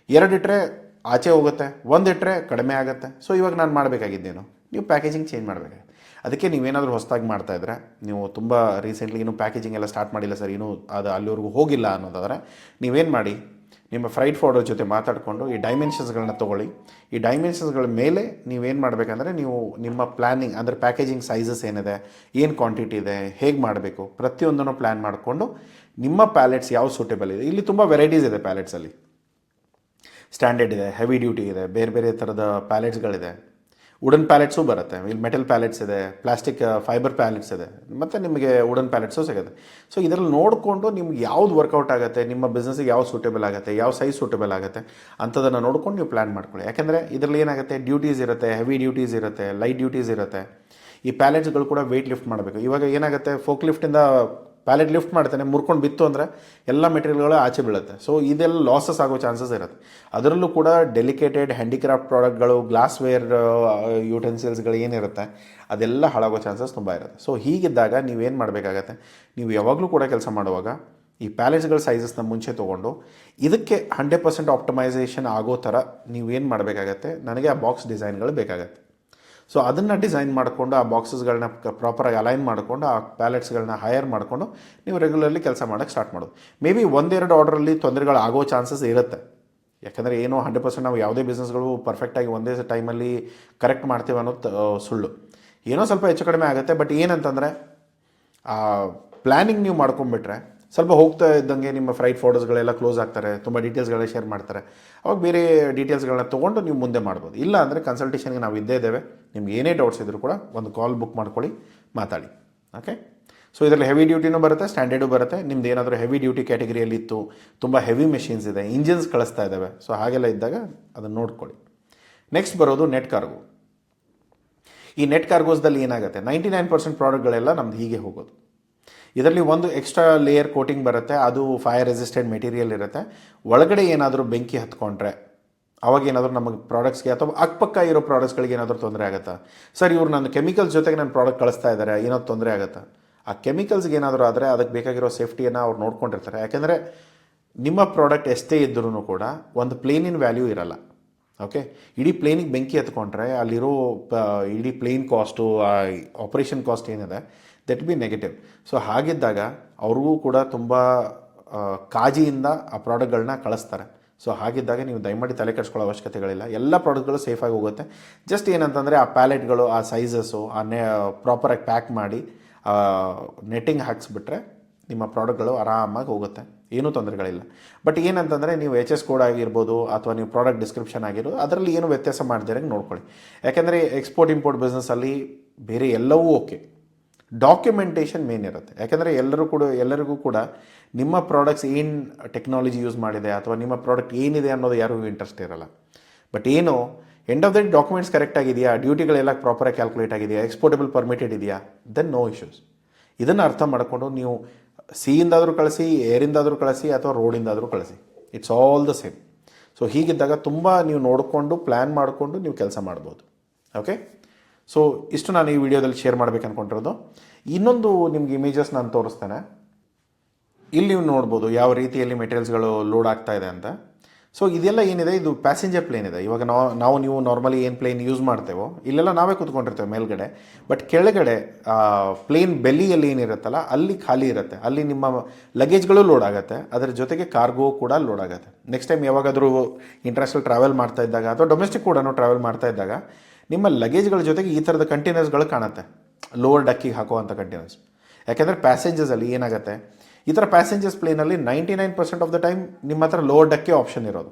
2 ಇಟ್ಟರೆ ಆಚೆ ಹೋಗುತ್ತೆ, 1 ಇಟ್ಟರೆ ಕಡಿಮೆ ಆಗುತ್ತೆ. ಸೊ ಇವಾಗ ನಾನು ಮಾಡಬೇಕಾಗಿದ್ದೇನು, ನೀವು ಪ್ಯಾಕೇಜಿಂಗ್ ಚೇಂಜ್ ಮಾಡಬೇಕಾಗಿದೆ. ಅದಕ್ಕೆ ನೀವೇನಾದರೂ ಹೊಸದಾಗಿ ಮಾಡ್ತಾಯಿದ್ರೆ, ನೀವು ತುಂಬ ರೀಸೆಂಟ್ಲಿ ಇನ್ನೂ ಪ್ಯಾಕೇಜಿಂಗ್ ಎಲ್ಲ ಸ್ಟಾರ್ಟ್ ಮಾಡಿಲ್ಲ ಸರ್, ಇನ್ನೂ ಅದು ಅಲ್ಲಿವರೆಗೂ ಹೋಗಿಲ್ಲ ಅನ್ನೋದಾದರೆ ನೀವೇನು ಮಾಡಿ, ನಿಮ್ಮ ಫ್ರೈಟ್ ಫಾರ್ವರ್ಡರ್ ಜೊತೆ ಮಾತಾಡಿಕೊಂಡು ಈ ಡೈಮೆನ್ಷನ್ಸ್ಗಳನ್ನ ತೊಗೊಳ್ಳಿ. ಈ ಡೈಮೆನ್ಷನ್ಸ್ಗಳ ಮೇಲೆ ನೀವೇನು ಮಾಡಬೇಕಂದ್ರೆ, ನೀವು ನಿಮ್ಮ ಪ್ಲ್ಯಾನಿಂಗ್ ಅಂದರೆ ಪ್ಯಾಕೇಜಿಂಗ್ ಸೈಜಸ್ ಏನಿದೆ, ಏನು ಕ್ವಾಂಟಿಟಿ ಇದೆ, ಹೇಗೆ ಮಾಡಬೇಕು, ಪ್ರತಿಯೊಂದನ್ನು ಪ್ಲ್ಯಾನ್ ಮಾಡಿಕೊಂಡು ನಿಮ್ಮ ಪ್ಯಾಲೆಟ್ಸ್ ಯಾವ ಸೂಟೇಬಲ್ ಇದೆ. ಇಲ್ಲಿ ತುಂಬ ವೆರೈಟೀಸ್ ಇದೆ ಪ್ಯಾಲೆಟ್ಸಲ್ಲಿ. ಸ್ಟ್ಯಾಂಡರ್ಡ್ ಇದೆ, ಹೆವಿ ಡ್ಯೂಟಿ ಇದೆ, ಬೇರೆ ಬೇರೆ ಥರದ ಪ್ಯಾಲೆಟ್ಸ್ಗಳಿದೆ. ವುಡನ್ ಪ್ಯಾಲೆಟ್ಸು ಬರುತ್ತೆ, ಇಲ್ಲಿ ಮೆಟಲ್ ಪ್ಯಾಲೆಟ್ಸ್ ಇದೆ, ಪ್ಲಾಸ್ಟಿಕ್ ಫೈಬರ್ ಪ್ಯಾಲೆಟ್ಸ್ ಇದೆ, ಮತ್ತು ನಿಮಗೆ ವುಡನ್ ಪ್ಯಾಲೆಟ್ಸು ಸಿಗುತ್ತೆ. ಸೊ ಇದರಲ್ಲಿ ನೋಡಿಕೊಂಡು ನಿಮ್ಗೆ ಯಾವ್ದು ವರ್ಕೌಟ್ ಆಗುತ್ತೆ, ನಿಮ್ಮ ಬಿಸ್ನೆಸ್ಸಿಗೆ ಯಾವ್ದು ಸೂಟೇಬಲ್ ಆಗುತ್ತೆ, ಯಾವ ಸೈಜ್ ಸೂಟೇಬಲ್ ಆಗುತ್ತೆ ಅಂಥದನ್ನು ನೋಡ್ಕೊಂಡು ನೀವು ಪ್ಲ್ಯಾನ್ ಮಾಡ್ಕೊಳ್ಳಿ. ಯಾಕೆಂದರೆ ಇದರಲ್ಲಿ ಏನಾಗುತ್ತೆ, ಡ್ಯೂಟೀಸ್ ಇರುತ್ತೆ, ಹೆವಿ ಡ್ಯೂಟೀಸ್ ಇರುತ್ತೆ, ಲೈಟ್ ಡ್ಯೂಟೀಸ್ ಇರುತ್ತೆ. ಈ ಪ್ಯಾಲೆಟ್ಸ್ಗಳು ಕೂಡ ವೆಯ್ಟ್ ಲಿಫ್ಟ್ ಮಾಡಬೇಕು. ಇವಾಗ ಏನಾಗುತ್ತೆ, ಫೋಕ್ ಲಿಫ್ಟಿಂದ ಪ್ಯಾಲೆಟ್ ಲಿಫ್ಟ್ ಮಾಡ್ತಾನೆ, ಮುರ್ಕೊಂಡು ಬಿತ್ತು ಅಂದರೆ ಎಲ್ಲ ಮೆಟೀರಿಯಲ್ಗಳು ಆಚೆ ಬೀಳುತ್ತೆ. ಸೊ ಇದೆಲ್ಲ ಲಾಸಸ್ ಆಗೋ ಚಾನ್ಸಸ್ ಇರುತ್ತೆ. ಅದರಲ್ಲೂ ಕೂಡ ಡೆಲಿಕೇಟೆಡ್ ಹ್ಯಾಂಡಿಕ್ರಾಫ್ಟ್ ಪ್ರಾಡಕ್ಟ್ಗಳು, ಗ್ಲಾಸ್ ವೇರ್ ಯುಟೆನ್ಸಿಲ್ಸ್ಗಳು ಏನಿರುತ್ತೆ ಅದೆಲ್ಲ ಹಾಳಾಗೋ ಚಾನ್ಸಸ್ ತುಂಬ ಇರುತ್ತೆ. ಸೊ ಹೀಗಿದ್ದಾಗ ನೀವೇನು ಮಾಡಬೇಕಾಗತ್ತೆ, ನೀವು ಯಾವಾಗಲೂ ಕೂಡ ಕೆಲಸ ಮಾಡುವಾಗ ಈ ಪ್ಯಾಲೆಟ್ಸ್ಗಳ ಸೈಜಸ್ನ ಮುಂಚೆ ತೊಗೊಂಡು ಇದಕ್ಕೆ 100% ಆಪ್ಟಮೈಸೇಷನ್ ಆಗೋ ಥರ ನೀವೇನು ಮಾಡಬೇಕಾಗತ್ತೆ, ನನಗೆ ಆ ಬಾಕ್ಸ್ ಡಿಸೈನ್ಗಳು ಬೇಕಾಗತ್ತೆ. ಸೊ ಅದನ್ನು ಡಿಸೈನ್ ಮಾಡಿಕೊಂಡು ಆ ಬಾಕ್ಸಸ್ಗಳನ್ನ ಪ್ರಾಪರಾಗಿ ಅಲೈನ್ ಮಾಡಿಕೊಂಡು ಆ ಪ್ಯಾಲೆಟ್ಸ್ಗಳನ್ನ ಹೈಯರ್ ಮಾಡಿಕೊಂಡು ನೀವು ರೆಗ್ಯುಲರ್ಲಿ ಕೆಲಸ ಮಾಡೋಕ್ಕೆ ಸ್ಟಾರ್ಟ್ ಮಾಡೋದು. ಮೇ ಬಿ 1-2 ಆರ್ಡ್ರಲ್ಲಿ ತೊಂದರೆಗಳು ಆಗೋ ಚಾನ್ಸಸ್ ಇರುತ್ತೆ. ಯಾಕಂದರೆ ಏನೋ 100% ನಾವು ಯಾವುದೇ ಬಿಸ್ನೆಸ್ಗಳು ಪರ್ಫೆಕ್ಟಾಗಿ ಒಂದೇ ಟೈಮಲ್ಲಿ ಕರೆಕ್ಟ್ ಮಾಡ್ತೀವಿ ಅನ್ನೋದು ಸುಳ್ಳು. ಏನೋ ಸ್ವಲ್ಪ ಹೆಚ್ಚು ಕಡಿಮೆ ಆಗುತ್ತೆ. ಬಟ್ ಏನಂತಂದರೆ ಆ ಪ್ಲ್ಯಾನಿಂಗ್ ನೀವು ಮಾಡ್ಕೊಂಡ್ಬಿಟ್ರೆ ಸ್ವಲ್ಪ ಹೋಗ್ತಾ ಇದ್ದಂಗೆ ನಿಮ್ಮ ಫ್ರೈಟ್ ಫಾರ್ವರ್ಡರ್ಸ್ಗಳೆಲ್ಲ ಕ್ಲೋಸ್ ಆಗ್ತಾರೆ, ತುಂಬ ಡೀಟೇಲ್ಸ್ಗಳನ್ನ ಶೇರ್ ಮಾಡ್ತಾರೆ. ಅವಾಗ ಬೇರೆ ಡೀಟೇಲ್ಸ್ಗಳನ್ನ ತೊಗೊಂಡು ನೀವು ಮುಂದೆ ಮಾಡ್ಬೋದು. ಇಲ್ಲ ಅಂದರೆ ಕನ್ಸಲ್ಟೇಷನ್ಗೆ ನಾವು ಇದ್ದೇ ಇದ್ದೇವೆ. ನಿಮ್ಗೆ ಏನೇ ಡೌಟ್ಸ್ ಇದ್ದರೂ ಕೂಡ ಒಂದು ಕಾಲ್ ಬುಕ್ ಮಾಡ್ಕೊಳ್ಳಿ, ಮಾತಾಡಿ. ಓಕೆ. ಸೊ ಇದರಲ್ಲಿ ಹೆವಿ ಡ್ಯೂಟಿನೂ ಬರುತ್ತೆ, ಸ್ಟ್ಯಾಂಡರ್ಡು ಬರುತ್ತೆ. ನಿಮ್ದು ಏನಾದರೂ ಹೆವಿ ಡ್ಯೂಟಿ ಕ್ಯಾಟಗರಿಯಲ್ಲಿ ಇತ್ತು, ತುಂಬ ಹೆವಿ ಮೆಷಿನ್ಸ್ ಇದೆ, ಇಂಜಿನ್ಸ್ ಕಳಿಸ್ತಾ ಇದ್ದಾವೆ, ಸೊ ಹಾಗೆಲ್ಲ ಇದ್ದಾಗ ಅದನ್ನು ನೋಡ್ಕೊಳ್ಳಿ. ನೆಕ್ಸ್ಟ್ ಬರೋದು ನೆಟ್ ಕಾರ್ಗೋ. ಈ ನೆಟ್ ಕಾರ್ಗೋಸ್ದಲ್ಲಿ ಏನಾಗುತ್ತೆ, 99% ಪ್ರಾಡಕ್ಟ್ಗಳೆಲ್ಲ ನಮ್ದು ಹೀಗೆ ಹೋಗೋದು. ಇದರಲ್ಲಿ ಒಂದು ಎಕ್ಸ್ಟ್ರಾ ಲೇಯರ್ ಕೋಟಿಂಗ್ ಬರುತ್ತೆ, ಅದು ಫೈರ್ ರೆಸಿಸ್ಟೆಂಟ್ ಮೆಟೀರಿಯಲ್ ಇರುತ್ತೆ. ಒಳಗಡೆ ಏನಾದರೂ ಬೆಂಕಿ ಹತ್ಕೊಂಡ್ರೆ ಅವಾಗ ಏನಾದರೂ ನಮಗೆ ಪ್ರಾಡಕ್ಟ್ಸ್ಗೆ ಅಥವಾ ಅಕ್ಕಪಕ್ಕ ಇರೋ ಪ್ರಾಡಕ್ಟ್ಸ್ಗಳಿಗೆ ಏನಾದರೂ ತೊಂದರೆ ಆಗುತ್ತಾ, ಸರ್ ಇವರು ನನ್ನ ಕೆಮಿಕಲ್ಸ್ ಜೊತೆಗೆ ನನ್ನ ಪ್ರಾಡಕ್ಟ್ ಕಳಿಸ್ತಾ ಇದ್ದಾರೆ, ಏನಾದ್ರು ತೊಂದರೆ ಆಗುತ್ತಾ? ಆ ಕೆಮಿಕಲ್ಸ್ಗೆ ಏನಾದರೂ ಆದರೆ ಅದಕ್ಕೆ ಬೇಕಾಗಿರೋ ಸೇಫ್ಟಿಯನ್ನು ಅವ್ರು ನೋಡ್ಕೊಂಡಿರ್ತಾರೆ. ಯಾಕೆಂದರೆ ನಿಮ್ಮ ಪ್ರಾಡಕ್ಟ್ ಎಷ್ಟೇ ಇದ್ದರೂ ಕೂಡ ಒಂದು ಪ್ಲೇನಿನ ವ್ಯಾಲ್ಯೂ ಇರಲ್ಲ. ಓಕೆ. ಇಡೀ ಪ್ಲೇನಿಗೆ ಬೆಂಕಿ ಹತ್ಕೊಂಡ್ರೆ ಅಲ್ಲಿರೋ ಇಡೀ ಪ್ಲೇನ್ ಕಾಸ್ಟು, ಆಪರೇಷನ್ ಕಾಸ್ಟ್ ಏನಿದೆ ದಟ್ ಬಿ ನೆಗೆಟಿವ್. ಸೊ ಹಾಗಿದ್ದಾಗ ಅವ್ರಿಗೂ ಕೂಡ ತುಂಬ ಕಾಜಿಯಿಂದ ಆ ಪ್ರಾಡಕ್ಟ್ಗಳನ್ನ ಕಳಿಸ್ತಾರೆ. ಸೊ ಹಾಗಿದ್ದಾಗ ನೀವು ದಯಮಾಡಿ ತಲೆ ಕೆಡಿಸ್ಕೊಳ್ಳೋ ಅವಶ್ಯಕತೆಗಳಿಲ್ಲ. ಎಲ್ಲ ಪ್ರಾಡಕ್ಟ್ಗಳು ಸೇಫಾಗಿ ಹೋಗುತ್ತೆ. ಜಸ್ಟ್ ಏನಂತಂದರೆ ಆ ಪ್ಯಾಲೆಟ್ಗಳು, ಆ ಸೈಜಸ್ಸು, ಆ ಪ್ರಾಪರಾಗಿ ಪ್ಯಾಕ್ ಮಾಡಿ ನೆಟ್ಟಿಂಗ್ ಹಾಕ್ಸ್ಬಿಟ್ರೆ ನಿಮ್ಮ ಪ್ರಾಡಕ್ಟ್ಗಳು ಆರಾಮಾಗಿ ಹೋಗುತ್ತೆ, ಏನೂ ತೊಂದರೆಗಳಿಲ್ಲ. ಬಟ್ ಏನಂತಂದರೆ ನೀವು HS ಕೋಡ್ ಆಗಿರ್ಬೋದು ಅಥವಾ ನೀವು ಪ್ರಾಡಕ್ಟ್ ಡಿಸ್ಕ್ರಿಪ್ಷನ್ ಆಗಿರ್ಬೋದು, ಅದರಲ್ಲಿ ಏನು ವ್ಯತ್ಯಾಸ ಮಾಡ್ದಿರಂಗೆ ನೋಡ್ಕೊಳ್ಳಿ. ಯಾಕೆಂದರೆ ಎಕ್ಸ್ಪೋರ್ಟ್ ಇಂಪೋರ್ಟ್ ಬಿಸ್ನೆಸ್ಸಲ್ಲಿ ಬೇರೆ ಎಲ್ಲವೂ ಓಕೆ, ಡಾಕ್ಯುಮೆಂಟೇಷನ್ ಮೇನ್ ಇರುತ್ತೆ. ಯಾಕೆಂದರೆ ಎಲ್ಲರಿಗೂ ಕೂಡ ನಿಮ್ಮ ಪ್ರಾಡಕ್ಟ್ಸ್ ಏನು ಟೆಕ್ನಾಲಜಿ ಯೂಸ್ ಮಾಡಿದೆ ಅಥವಾ ನಿಮ್ಮ ಪ್ರಾಡಕ್ಟ್ ಏನಿದೆ ಅನ್ನೋದು ಯಾರಿಗೂ ಇಂಟ್ರೆಸ್ಟ್ ಇರಲ್ಲ. ಬಟ್ ಏನು end of the documents correct ಆಗಿದೆಯಾ, ಡ್ಯೂಟಿಗಳೆಲ್ಲ ಪ್ರಾಪರಾಗಿ ಕ್ಯಾಲ್ಕುಲೇಟ್ ಆಗಿದೆಯಾ, ಎಕ್ಸ್ಪೋರ್ಟೇಬಲ್ ಪರ್ಮಿಟೆಡ್ ಇದೆಯಾ, ದೆನ್ ನೋ ಇಶ್ಯೂಸ್. ಇದನ್ನು ಅರ್ಥ ಮಾಡಿಕೊಂಡು ನೀವು ಸಿಯಿಂದಾದರೂ ಕಳಿಸಿ, ಏರಿಂದಾದರೂ ಕಳಿಸಿ ಅಥವಾ ರೋಡಿಂದಾದರೂ ಕಳಿಸಿ, it's all the same. So ಹೀಗಿದ್ದಾಗ ತುಂಬ ನೀವು ನೋಡಿಕೊಂಡು ಪ್ಲ್ಯಾನ್ ಮಾಡಿಕೊಂಡು ನೀವು ಕೆಲಸ ಮಾಡ್ಬೋದು. ಓಕೆ. ಸೊ ಇಷ್ಟು ನಾನು ಈ ವಿಡಿಯೋದಲ್ಲಿ ಶೇರ್ ಮಾಡಬೇಕು ಅಂದ್ಕೊಂಡಿರೋದು. ಇನ್ನೊಂದು ನಿಮ್ಗೆ ಇಮೇಜಸ್ ನಾನು ತೋರಿಸ್ತೇನೆ. ಇಲ್ಲಿ ನೀವು ನೋಡ್ಬೋದು ಯಾವ ರೀತಿಯಲ್ಲಿ ಮೆಟೀರಿಯಲ್ಸ್ಗಳು ಲೋಡ್ ಆಗ್ತಾ ಇದೆ ಅಂತ. ಸೊ ಇದೆಲ್ಲ ಏನಿದೆ, ಇದು ಪ್ಯಾಸೆಂಜರ್ ಪ್ಲೇನ್ ಇದೆ. ಇವಾಗ ನೀವು ನಾರ್ಮಲಿ ಏನು ಪ್ಲೇನ್ ಯೂಸ್ ಮಾಡ್ತೇವೋ ಇಲ್ಲೆಲ್ಲ ನಾವೇ ಕೂತ್ಕೊಂಡಿರ್ತೇವೆ ಮೇಲ್ಗಡೆ. ಬಟ್ ಕೆಳಗಡೆ ಪ್ಲೇನ್ ಬೆಲ್ಲಿಯಲ್ಲಿ ಏನಿರುತ್ತಲ್ಲ ಅಲ್ಲಿ ಖಾಲಿ ಇರುತ್ತೆ, ಅಲ್ಲಿ ನಿಮ್ಮ ಲಗೇಜ್ಗಳು ಲೋಡ್ ಆಗುತ್ತೆ, ಅದರ ಜೊತೆಗೆ ಕಾರ್ಗೋ ಕೂಡ ಲೋಡ್ ಆಗುತ್ತೆ. ನೆಕ್ಸ್ಟ್ ಟೈಮ್ ಯಾವಾಗಾದರೂ ಇಂಟರ್ನ್ಯಾಷನಲ್ ಟ್ರಾವೆಲ್ ಮಾಡ್ತಾ ಇದ್ದಾಗ ಅಥವಾ ಡೊಮೆಸ್ಟಿಕ್ ಕೂಡ ಟ್ರಾವೆಲ್ ಮಾಡ್ತಾ ಇದ್ದಾಗ ನಿಮ್ಮ ಲಗೇಜ್ಗಳ ಜೊತೆಗೆ ಈ ಥರದ ಕಂಟೈನರ್ಸ್ಗಳು ಕಾಣುತ್ತೆ, ಲೋವರ್ ಡಕ್ಕಿಗೆ ಹಾಕುವಂಥ ಕಂಟೈನರ್ಸ್. ಯಾಕೆಂದರೆ ಪ್ಯಾಸೆಂಜರ್ಸಲ್ಲಿ ಏನಾಗುತ್ತೆ, ಈ ಥರ ಪ್ಯಾಸೆಂಜರ್ಸ್ ಪ್ಲೇನಲ್ಲಿ 99% ಆಫ್ ದ ಟೈಮ್ ನಿಮ್ಮ ಹತ್ರ ಲೋವರ್ ಡಕ್ಕೆ ಆಪ್ಷನ್ ಇರೋದು.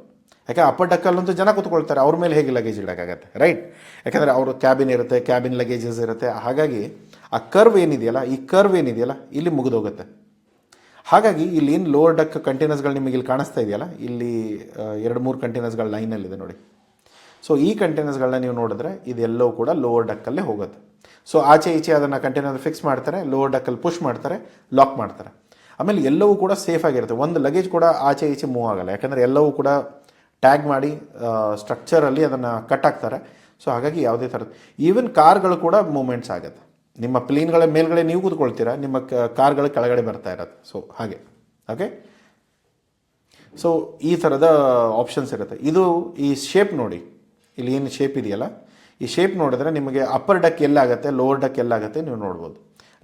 ಯಾಕೆ ಅಪ್ಪರ್ ಡಕ್ಕಲ್ಲಂತೂ ಜನ ಕೂತ್ಕೊಳ್ತಾರೆ, ಅವ್ರ ಮೇಲೆ ಹೇಗೆ ಲಗೇಜ್ ಇಡೋಕ್ಕಾಗತ್ತೆ, ರೈಟ್? ಯಾಕೆಂದರೆ ಅವರು ಕ್ಯಾಬಿನ್ ಇರುತ್ತೆ, ಕ್ಯಾಬಿನ್ ಲಗೇಜಸ್ ಇರುತ್ತೆ. ಹಾಗಾಗಿ ಆ ಕರ್ವ್ ಏನಿದೆಯಲ್ಲ, ಈ ಕರ್ವ್ ಏನಿದೆಯಲ್ಲ ಇಲ್ಲಿ ಮುಗಿದೋಗುತ್ತೆ. ಹಾಗಾಗಿ ಇಲ್ಲಿ ಏನು ಲೋವರ್ ಡಕ್ ಕಂಟೈನರ್ಸ್ಗಳು ನಿಮಗೆ ಇಲ್ಲಿ ಕಾಣಿಸ್ತಾ ಇದೆಯಲ್ಲ, ಇಲ್ಲಿ 2-3 ಕಂಟೈನರ್ಸ್ಗಳ ಲೈನಲ್ಲಿದೆ ನೋಡಿ. ಸೊ ಈ ಕಂಟೈನರ್ಸ್ಗಳನ್ನ ನೀವು ನೋಡಿದ್ರೆ ಇದೆಲ್ಲವೂ ಕೂಡ ಲೋವರ್ ಡಕ್ಕಲ್ಲೇ ಹೋಗುತ್ತೆ. ಸೊ ಆಚೆ ಈಚೆ ಅದನ್ನು ಕಂಟೈನರ್ ಫಿಕ್ಸ್ ಮಾಡ್ತಾರೆ, ಲೋವರ್ ಡಕ್ಕಲ್ಲಿ ಪುಷ್ ಮಾಡ್ತಾರೆ, ಲಾಕ್ ಮಾಡ್ತಾರೆ. ಆಮೇಲೆ ಎಲ್ಲವೂ ಕೂಡ ಸೇಫ್ ಆಗಿರುತ್ತೆ. ಒಂದು ಲಗೇಜ್ ಕೂಡ ಆಚೆ ಈಚೆ ಮೂವ್ ಆಗಲ್ಲ, ಯಾಕಂದರೆ ಎಲ್ಲವೂ ಕೂಡ ಟ್ಯಾಗ್ ಮಾಡಿ ಸ್ಟ್ರಕ್ಚರಲ್ಲಿ ಅದನ್ನು ಕಟ್ ಹಾಕ್ತಾರೆ. ಸೊ ಹಾಗಾಗಿ ಯಾವುದೇ ಥರದ ಈವನ್ ಕಾರ್ಗಳು ಕೂಡ ಮೂಮೆಂಟ್ಸ್ ಆಗುತ್ತೆ. ನಿಮ್ಮ ಪ್ಲೇನ್ಗಳ ಮೇಲ್ಗಡೆ ನೀವು ಕೂತ್ಕೊಳ್ತೀರಾ, ನಿಮ್ಮ ಕಾರ್ಗಳ ಕೆಳಗಡೆ ಬರ್ತಾ ಇರುತ್ತೆ. ಸೊ ಹಾಗೆ ಓಕೆ. ಸೊ ಈ ಥರದ ಆಪ್ಷನ್ಸ್ ಇರುತ್ತೆ. ಇದು ಈ ಶೇಪ್ ನೋಡಿ, ಇಲ್ಲಿ ಏನು ಶೇಪ್ ಇದೆಯಲ್ಲ, ಈ ಶೇಪ್ ನೋಡಿದ್ರೆ ನಿಮಗೆ ಅಪ್ಪರ್ ಡಕ್ ಎಲ್ಲಾಗುತ್ತೆ, ಲೋವರ್ ಡಕ್ ಎಲ್ಲಾಗುತ್ತೆ ನೀವು ನೋಡ್ಬೋದು.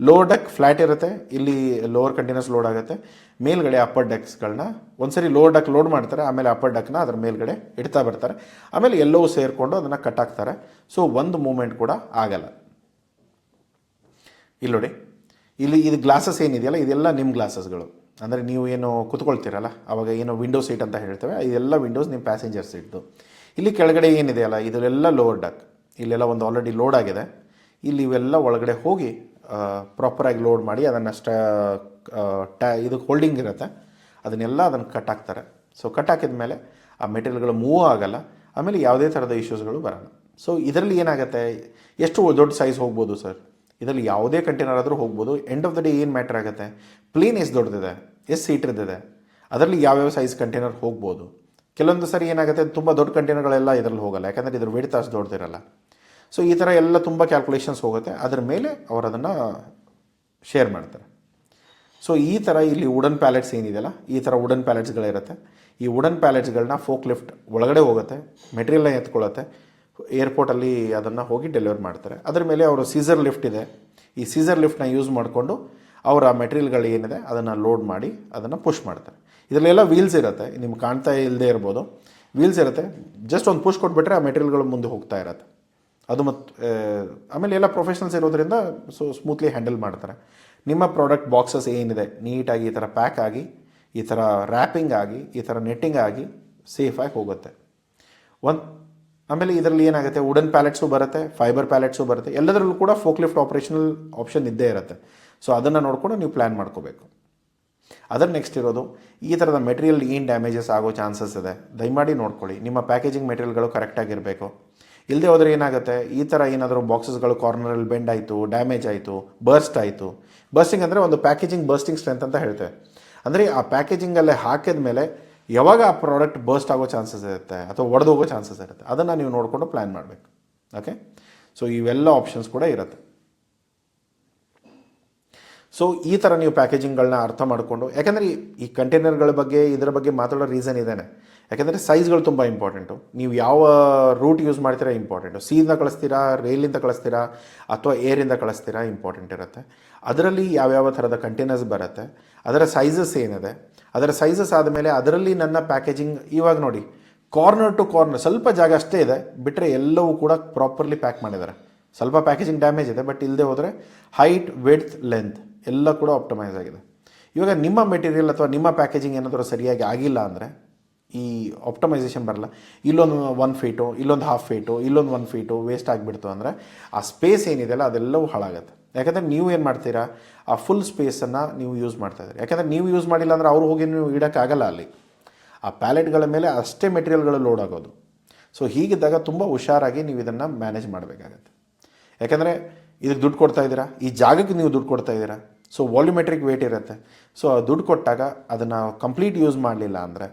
ಲೋವರ್ ಡಕ್ ಫ್ಲ್ಯಾಟ್ ಇರುತ್ತೆ, ಇಲ್ಲಿ ಲೋವರ್ ಕಂಟೈನರ್ಸ್ ಲೋಡ್ ಆಗುತ್ತೆ. ಮೇಲ್ಗಡೆ ಅಪ್ಪರ್ ಡಕ್ಸ್ಗಳನ್ನ ಒಂದ್ಸರಿ ಲೋವರ್ ಡಕ್ ಲೋಡ್ ಮಾಡ್ತಾರೆ, ಆಮೇಲೆ ಅಪ್ಪರ್ ಡಕ್ನ ಅದ್ರ ಮೇಲ್ಗಡೆ ಇಡ್ತಾ ಬರ್ತಾರೆ, ಆಮೇಲೆ ಎಲ್ಲವೂ ಸೇರಿಕೊಂಡು ಅದನ್ನು ಕಟ್ ಹಾಕ್ತಾರೆ. ಸೊ ಒಂದು ಮೂಮೆಂಟ್ ಕೂಡ ಆಗಲ್ಲ. ಇಲ್ಲಿ ನೋಡಿ, ಇಲ್ಲಿ ಇದು ಗ್ಲಾಸಸ್ ಏನಿದೆಯಲ್ಲ ಇದೆಲ್ಲ ನಿಮ್ಮ ಗ್ಲಾಸಸ್ಗಳು. ಅಂದರೆ ನೀವು ಏನು ಕೂತ್ಕೊಳ್ತೀರಲ್ಲ ಅವಾಗ ಏನು ವಿಂಡೋ ಸೀಟ್ ಅಂತ ಹೇಳ್ತೇವೆ, ಇದೆಲ್ಲ ವಿಂಡೋಸ್ ನಿಮ್ಮ ಪ್ಯಾಸೆಂಜರ್ ಸೀಟ್ದು. ಇಲ್ಲಿ ಕೆಳಗಡೆ ಏನಿದೆಯಲ್ಲ ಇದೆಲ್ಲ ಲೋವರ್ ಡಕ್, ಇಲ್ಲೆಲ್ಲ ಒಂದು ಆಲ್ರೆಡಿ ಲೋಡ್ ಆಗಿದೆ. ಇಲ್ಲಿ ಇವೆಲ್ಲ ಒಳಗಡೆ ಹೋಗಿ ಪ್ರಾಪರಾಗಿ ಲೋಡ್ ಮಾಡಿ ಅದನ್ನು ಇದು ಹೋಲ್ಡಿಂಗ್ ಇರುತ್ತೆ, ಅದನ್ನು ಕಟ್ ಹಾಕ್ತಾರೆ. ಸೊ ಕಟ್ ಹಾಕಿದ ಮೇಲೆ ಆ ಮೆಟೀರಿಯಲ್ಗಳು ಮೂವ್ ಆಗಲ್ಲ, ಆಮೇಲೆ ಯಾವುದೇ ಥರದ ಇಶ್ಯೂಸ್ಗಳು ಬರೋಲ್ಲ. ಸೊ ಇದರಲ್ಲಿ ಏನಾಗುತ್ತೆ, ಎಷ್ಟು ದೊಡ್ಡ ಸೈಜ್ ಹೋಗ್ಬೋದು ಸರ್, ಇದರಲ್ಲಿ ಯಾವುದೇ ಕಂಟೈನರ್ ಆದರೂ ಹೋಗ್ಬೋದು. ಎಂಡ್ ಆಫ್ ದ ಡೇ ಏನು ಮ್ಯಾಟ್ರ್ ಆಗುತ್ತೆ, ಪ್ಲೇನ್ ಎಷ್ಟು ದೊಡ್ಡದಿದೆ, ಎಷ್ಟು ಸೀಟ್ರದಿದೆ, ಅದರಲ್ಲಿ ಯಾವ್ಯಾವ ಸೈಜ್ ಕಂಟೈನರ್ ಹೋಗ್ಬೋದು. ಕೆಲವೊಂದು ಸರಿ ಏನಾಗುತ್ತೆ, ತುಂಬ ದೊಡ್ಡ ಕಂಟೈನರ್ಗಳೆಲ್ಲ ಇದರಲ್ಲಿ ಹೋಗಲ್ಲ, ಯಾಕಂದರೆ ಇದ್ರ ವೇಟ್ ಅಷ್ಟು ದೊಡ್ಡದಿರಲ್ಲ. ಸೊ ಈ ಥರ ಎಲ್ಲ ತುಂಬ ಕ್ಯಾಲ್ಕುಲೇಷನ್ಸ್ ಹೋಗುತ್ತೆ, ಅದರ ಮೇಲೆ ಅವರು ಅದನ್ನು ಶೇರ್ ಮಾಡ್ತಾರೆ. ಸೊ ಈ ಥರ ಇಲ್ಲಿ ವುಡನ್ ಪ್ಯಾಲೆಟ್ಸ್ ಏನಿದೆಯಲ್ಲ, ಈ ಥರ ವುಡನ್ ಪ್ಯಾಲೆಟ್ಸ್ಗಳಿರುತ್ತೆ. ಈ ವುಡನ್ ಪ್ಯಾಲೆಟ್ಸ್ಗಳನ್ನ ಫೋಕ್ ಲಿಫ್ಟ್ ಒಳಗಡೆ ಹೋಗುತ್ತೆ, ಮೆಟೀರಿಯಲ್ನ ಎತ್ಕೊಳ್ಳುತ್ತೆ, ಏರ್ಪೋರ್ಟಲ್ಲಿ ಅದನ್ನು ಹೋಗಿ ಡೆಲಿವರ್ ಮಾಡ್ತಾರೆ. ಅದರ ಮೇಲೆ ಅವರು ಸೀಸರ್ ಲಿಫ್ಟ್ ಇದೆ, ಈ ಸೀಸರ್ ಲಿಫ್ಟ್ನ ಯೂಸ್ ಮಾಡಿಕೊಂಡು ಅವರ ಮೆಟೀರಿಯಲ್ಗಳು ಏನಿದೆ ಅದನ್ನು ಲೋಡ್ ಮಾಡಿ ಅದನ್ನು ಪುಷ್ ಮಾಡ್ತಾರೆ. ಇದರಲ್ಲೆಲ್ಲ ವೀಲ್ಸ್ ಇರುತ್ತೆ, ನಿಮ್ಗೆ ಕಾಣ್ತಾ ಇಲ್ಲದೆ ಇರ್ಬೋದು, ವೀಲ್ಸ್ ಇರುತ್ತೆ. ಜಸ್ಟ್ ಒಂದು ಪುಷ್ ಕೊಟ್ಬಿಟ್ರೆ ಆ ಮೆಟೀರಿಯಲ್ಗಳು ಮುಂದೆ ಹೋಗ್ತಾ ಇರುತ್ತೆ. ಅದು ಮತ್ತು ಆಮೇಲೆ ಎಲ್ಲ ಪ್ರೊಫೆಷನಲ್ಸ್ ಇರೋದ್ರಿಂದ ಸೊ ಸ್ಮೂತ್ಲಿ ಹ್ಯಾಂಡಲ್ ಮಾಡ್ತಾರೆ. ನಿಮ್ಮ ಪ್ರಾಡಕ್ಟ್ ಬಾಕ್ಸಸ್ ಏನಿದೆ ನೀಟಾಗಿ ಈ ಥರ ಪ್ಯಾಕ್ ಆಗಿ, ಈ ಥರ ರ್ಯಾಪಿಂಗ್ ಆಗಿ, ಈ ಥರ ನೆಟ್ಟಿಂಗ್ ಆಗಿ ಸೇಫಾಗಿ ಹೋಗುತ್ತೆ. ಆಮೇಲೆ ಇದರಲ್ಲಿ ಏನಾಗುತ್ತೆ, ವುಡನ್ ಪ್ಯಾಲೆಟ್ಸು ಬರುತ್ತೆ, ಫೈಬರ್ ಪ್ಯಾಲೆಟ್ಸು ಬರುತ್ತೆ, ಎಲ್ಲದರಲ್ಲೂ ಕೂಡ ಫೋಕ್ ಲಿಫ್ಟ್ ಆಪ್ರೇಷನಲ್ ಆಪ್ಷನ್ ಇದ್ದೇ ಇರುತ್ತೆ. ಸೊ ಅದನ್ನು ನೋಡಿಕೊಂಡು ನೀವು ಪ್ಲ್ಯಾನ್ ಮಾಡ್ಕೋಬೇಕು. ಅದರ ನೆಕ್ಸ್ಟ್ ಇರೋದು, ಈ ಥರದ ಮೆಟೀರಿಯಲ್ ಏನು ಡ್ಯಾಮೇಜಸ್ ಆಗೋ ಚಾನ್ಸಸ್ ಇದೆ, ದಯಮಾಡಿ ನೋಡ್ಕೊಳ್ಳಿ. ನಿಮ್ಮ ಪ್ಯಾಕೇಜಿಂಗ್ ಮೆಟೀರಿಯಲ್ಗಳು ಕರೆಕ್ಟಾಗಿರಬೇಕು. ಇಲ್ಲದೆ ಹೋದರೆ ಏನಾಗುತ್ತೆ, ಈ ಥರ ಏನಾದರೂ ಬಾಕ್ಸಸ್ಗಳು ಕಾರ್ನರಲ್ಲಿ ಬೆಂಡ್ ಆಯಿತು, ಡ್ಯಾಮೇಜ್ ಆಯಿತು, ಬರ್ಸ್ಟ್ ಆಯಿತು. ಬರ್ಸ್ಟಿಂಗ್ ಅಂದರೆ ಒಂದು ಪ್ಯಾಕೇಜಿಂಗ್ ಬರ್ಸ್ಟಿಂಗ್ ಸ್ಟ್ರೆಂತ್ ಅಂತ ಹೇಳ್ತೇವೆ. ಅಂದರೆ ಆ ಪ್ಯಾಕೇಜಿಂಗಲ್ಲೇ ಹಾಕಿದ ಮೇಲೆ ಯಾವಾಗ ಆ ಪ್ರಾಡಕ್ಟ್ ಬರ್ಸ್ಟ್ ಆಗೋ ಚಾನ್ಸಸ್ ಇರುತ್ತೆ ಅಥವಾ ಒಡೆದು ಹೋಗೋ ಚಾನ್ಸಸ್ ಇರುತ್ತೆ, ಅದನ್ನು ನೀವು ನೋಡಿಕೊಂಡು ಪ್ಲ್ಯಾನ್ ಮಾಡಬೇಕು. ಓಕೆ. ಸೊ ಇವೆಲ್ಲ ಆಪ್ಷನ್ಸ್ ಕೂಡ ಇರುತ್ತೆ. ಸೊ ಈ ಥರ ನೀವು ಪ್ಯಾಕೇಜಿಂಗ್ಗಳನ್ನ ಅರ್ಥ ಮಾಡಿಕೊಂಡು, ಯಾಕೆಂದರೆ ಈ ಕಂಟೈನರ್ಗಳ ಬಗ್ಗೆ ಇದರ ಬಗ್ಗೆ ಮಾತಾಡೋ ರೀಸನ್ ಇದೇನೆ, ಯಾಕೆಂದರೆ ಸೈಜ್ಗಳು ತುಂಬ ಇಂಪಾರ್ಟೆಂಟು. ನೀವು ಯಾವ ರೂಟ್ ಯೂಸ್ ಮಾಡ್ತೀರಾ ಇಂಪಾರ್ಟೆಂಟು, ಸೀಯಿಂದ ಕಳಿಸ್ತೀರಾ, ರೈಲಿಂದ ಕಳಿಸ್ತೀರಾ ಅಥವಾ ಏರಿಂದ ಕಳಿಸ್ತೀರಾ ಇಂಪಾರ್ಟೆಂಟ್ ಇರುತ್ತೆ. ಅದರಲ್ಲಿ ಯಾವ್ಯಾವ ಥರದ ಕಂಟೈನರ್ಸ್ ಬರುತ್ತೆ, ಅದರ ಸೈಜಸ್ ಏನಿದೆ, ಅದರ ಸೈಜಸ್ ಆದಮೇಲೆ ಅದರಲ್ಲಿ ನನ್ನ ಪ್ಯಾಕೇಜಿಂಗ್ ಇವಾಗ ನೋಡಿ, ಕಾರ್ನರ್ ಟು ಕಾರ್ನರ್ ಸ್ವಲ್ಪ ಜಾಗ ಅಷ್ಟೇ ಇದೆ, ಬಿಟ್ಟರೆ ಎಲ್ಲವೂ ಕೂಡ ಪ್ರಾಪರ್ಲಿ ಪ್ಯಾಕ್ ಮಾಡಿದ್ದಾರೆ. ಸ್ವಲ್ಪ ಪ್ಯಾಕೇಜಿಂಗ್ ಡ್ಯಾಮೇಜ್ ಇದೆ, ಬಟ್ ಇಲ್ಲದೆ ಹೋದರೆ ಹೈಟ್, ವಿಡ್ತ್, ಲೆಂತ್ ಎಲ್ಲ ಕೂಡ ಆಪ್ಟಮೈಸ್ ಆಗಿದೆ. ಇವಾಗ ನಿಮ್ಮ ಮೆಟೀರಿಯಲ್ ಅಥವಾ ನಿಮ್ಮ ಪ್ಯಾಕೇಜಿಂಗ್ ಏನಾದರೂ ಸರಿಯಾಗಿ ಆಗಿಲ್ಲ ಅಂದರೆ ಈ ಆಪ್ಟಮೈಸೇಷನ್ ಬರಲ್ಲ. ಇಲ್ಲೊಂದು 1 ಫೀಟು, ಇಲ್ಲೊಂದು 1/2 ಫೀಟು, ಇಲ್ಲೊಂದು 1 ಫೀಟು ವೇಸ್ಟ್ ಆಗಿಬಿಡ್ತು ಅಂದರೆ ಆ ಸ್ಪೇಸ್ ಏನಿದೆಯಲ್ಲ ಅದೆಲ್ಲವೂ ಹಾಳಾಗುತ್ತೆ. ಯಾಕಂದರೆ ನೀವು ಏನು ಮಾಡ್ತೀರಾ, ಆ ಫುಲ್ ಸ್ಪೇಸನ್ನು ನೀವು ಯೂಸ್ ಮಾಡ್ತಾಯಿದ್ದೀರಿ. ಯಾಕಂದರೆ ನೀವು ಯೂಸ್ ಮಾಡಿಲ್ಲ ಅಂದರೆ ಅವ್ರು ಹೋಗಿ ನೀವು ಇಡೋಕ್ಕಾಗಲ್ಲ. ಅಲ್ಲಿ ಆ ಪ್ಯಾಲೆಟ್ಗಳ ಮೇಲೆ ಅಷ್ಟೇ ಮೆಟೀರಿಯಲ್ಗಳು ಲೋಡ್ ಆಗೋದು. ಸೊ ಹೀಗಿದ್ದಾಗ ತುಂಬ ಹುಷಾರಾಗಿ ನೀವು ಇದನ್ನು ಮ್ಯಾನೇಜ್ ಮಾಡಬೇಕಾಗತ್ತೆ. ಯಾಕಂದರೆ ಇದಕ್ಕೆ ದುಡ್ಡು ಕೊಡ್ತಾ ಇದ್ದೀರಾ, ಈ ಜಾಗಕ್ಕೆ ನೀವು ದುಡ್ಡು ಕೊಡ್ತಾ ಇದ್ದೀರಾ. ಸೊ ವಾಲ್ಯೂಮೆಟ್ರಿಕ್ ವೇಟ್ ಇರುತ್ತೆ. ಸೊ ದುಡ್ಡು ಕೊಟ್ಟಾಗ ಅದನ್ನು ಕಂಪ್ಲೀಟ್ ಯೂಸ್ ಮಾಡಲಿಲ್ಲ ಅಂದರೆ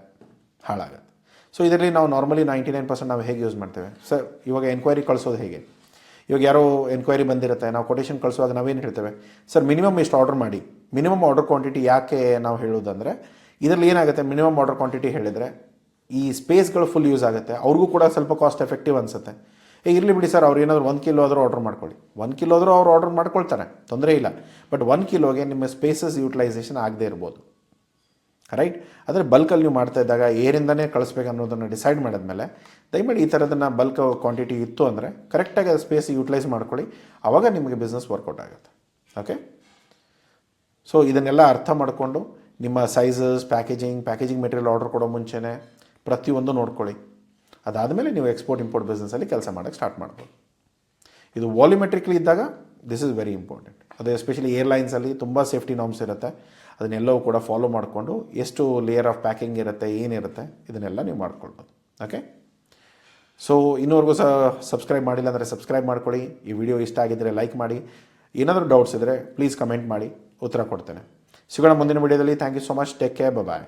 ಹಾಳಾಗುತ್ತೆ. ಸೊ ಇದರಲ್ಲಿ ನಾವು ನಾರ್ಮಲಿ 99% ನಾವು ಹೇಗೆ ಯೂಸ್ ಮಾಡ್ತೇವೆ ಸರ್, ಇವಾಗ ಎನ್ಕ್ವೈರಿ ಕಳಿಸೋದು ಹೇಗೆ, ಇವಾಗ ಯಾರೋ ಎನ್ಕ್ವೈರಿ ಬಂದಿರುತ್ತೆ, ನಾವು ಕೊಟೇಶನ್ ಕಳಿಸುವಾಗ ನಾವೇನು ಹೇಳ್ತೇವೆ, ಸರ್ ಮಿನಿಮಮ್ ಇಷ್ಟು ಆರ್ಡರ್ ಮಾಡಿ. ಮಿನಿಮಮ್ ಆರ್ಡರ್ ಕ್ವಾಂಟಿಟಿ ಯಾಕೆ ನಾವು ಹೇಳೋದಂದರೆ, ಇದರಲ್ಲಿ ಏನಾಗುತ್ತೆ, ಮಿನಿಮಮ್ ಆರ್ಡರ್ ಕ್ವಾಂಟಿಟಿ ಹೇಳಿದರೆ ಈ ಸ್ಪೇಸ್ಗಳು ಫುಲ್ ಯೂಸ್ ಆಗುತ್ತೆ, ಅವ್ರಿಗೂ ಕೂಡ ಸ್ವಲ್ಪ ಕಾಸ್ಟ್ ಎಫೆಕ್ಟಿವ್ ಅನಿಸುತ್ತೆ. ಇರಲಿ ಬಿಡಿ ಸರ್, ಅವ್ರು ಏನಾದರೂ 1 ಕಿಲೋ ಆದರೂ ಆರ್ಡರ್ ಮಾಡ್ಕೊಳ್ಳಿ. 1 ಕಿಲೋ ಆದರೂ ಅವ್ರು ಆರ್ಡರ್ ಮಾಡ್ಕೊಳ್ತಾರೆ, ತೊಂದರೆ ಇಲ್ಲ. ಬಟ್ 1 ಕಿಲೋಗೆ ನಿಮ್ಮ ಸ್ಪೇಸಸ್ ಯೂಟಿಲೈಸೇಷನ್ ಆಗದೇ ಇರ್ಬೋದು, ರೈಟ್. ಆದರೆ ಬಲ್ಕಲ್ಲಿ ನೀವು ಮಾಡ್ತಾ ಇದ್ದಾಗ ಏರಿಂದನೇ ಕಳಿಸ್ಬೇಕು ಅನ್ನೋದನ್ನು ಡಿಸೈಡ್ ಮಾಡಿದ್ಮೇಲೆ ದಯಮಾಡಿ ಈ ಥರದನ್ನು ಬಲ್ಕ್ ಕ್ವಾಂಟಿಟಿ ಇತ್ತು ಅಂದರೆ ಕರೆಕ್ಟಾಗಿ ಅದು ಸ್ಪೇಸ್ ಯೂಟಿಲೈಸ್ ಮಾಡ್ಕೊಳ್ಳಿ, ಆವಾಗ ನಿಮಗೆ ಬಿಸ್ನೆಸ್ ವರ್ಕೌಟ್ ಆಗುತ್ತೆ. ಓಕೆ. ಸೊ ಇದನ್ನೆಲ್ಲ ಅರ್ಥ ಮಾಡಿಕೊಂಡು ನಿಮ್ಮ ಸೈಜಸ್, ಪ್ಯಾಕೇಜಿಂಗ್ ಮೆಟೀರಿಯಲ್ ಆರ್ಡರ್ ಕೊಡೋ ಮುಂಚೆನೇ ಪ್ರತಿಯೊಂದು ನೋಡ್ಕೊಳ್ಳಿ. ಅದಾದಮೇಲೆ ನೀವು ಎಕ್ಸ್ಪೋರ್ಟ್ ಇಂಪೋರ್ಟ್ ಬಿಸ್ನೆಸ್ಸಲ್ಲಿ ಕೆಲಸ ಮಾಡೋಕ್ಕೆ ಸ್ಟಾರ್ಟ್ ಮಾಡ್ಬೋದು. ಇದು ವಾಲ್ಯೂಮೆಟ್ರಿಕ್ಲಿ ಇದ್ದಾಗ ದಿಸ್ ಇಸ್ ವೆರಿ ಇಂಪಾರ್ಟೆಂಟ್. ಅದು ಎಸ್ಪೆಷಲಿ ಏರ್ಲೈನ್ಸಲ್ಲಿ ತುಂಬ ಸೇಫ್ಟಿ ನಾರ್ಮ್ಸ್ ಇರುತ್ತೆ, ಅದನ್ನೆಲ್ಲವೂ ಕೂಡ ಫಾಲೋ ಮಾಡಿಕೊಂಡು ಎಷ್ಟು ಲೇಯರ್ ಆಫ್ ಪ್ಯಾಕಿಂಗ್ ಇರುತ್ತೆ, ಏನಿರುತ್ತೆ, ಇದನ್ನೆಲ್ಲ ನೀವು ಮಾಡ್ಕೊಳ್ಬೋದು. ಓಕೆ. ಸೊ ಇನ್ನೂವರೆಗೂ ಸಬ್ಸ್ಕ್ರೈಬ್ ಮಾಡಿಲ್ಲ ಅಂದರೆ ಸಬ್ಸ್ಕ್ರೈಬ್ ಮಾಡ್ಕೊಳ್ಳಿ. ಈ ವಿಡಿಯೋ ಇಷ್ಟ ಆಗಿದ್ದರೆ ಲೈಕ್ ಮಾಡಿ. ಏನಾದರೂ ಡೌಟ್ಸ್ ಇದ್ದರೆ ಪ್ಲೀಸ್ ಕಮೆಂಟ್ ಮಾಡಿ, ಉತ್ತರ ಕೊಡ್ತೇನೆ. ಸಿಗೋಣ ಮುಂದಿನ ವಿಡಿಯೋದಲ್ಲಿ. Thank you so much. Take care. Bye.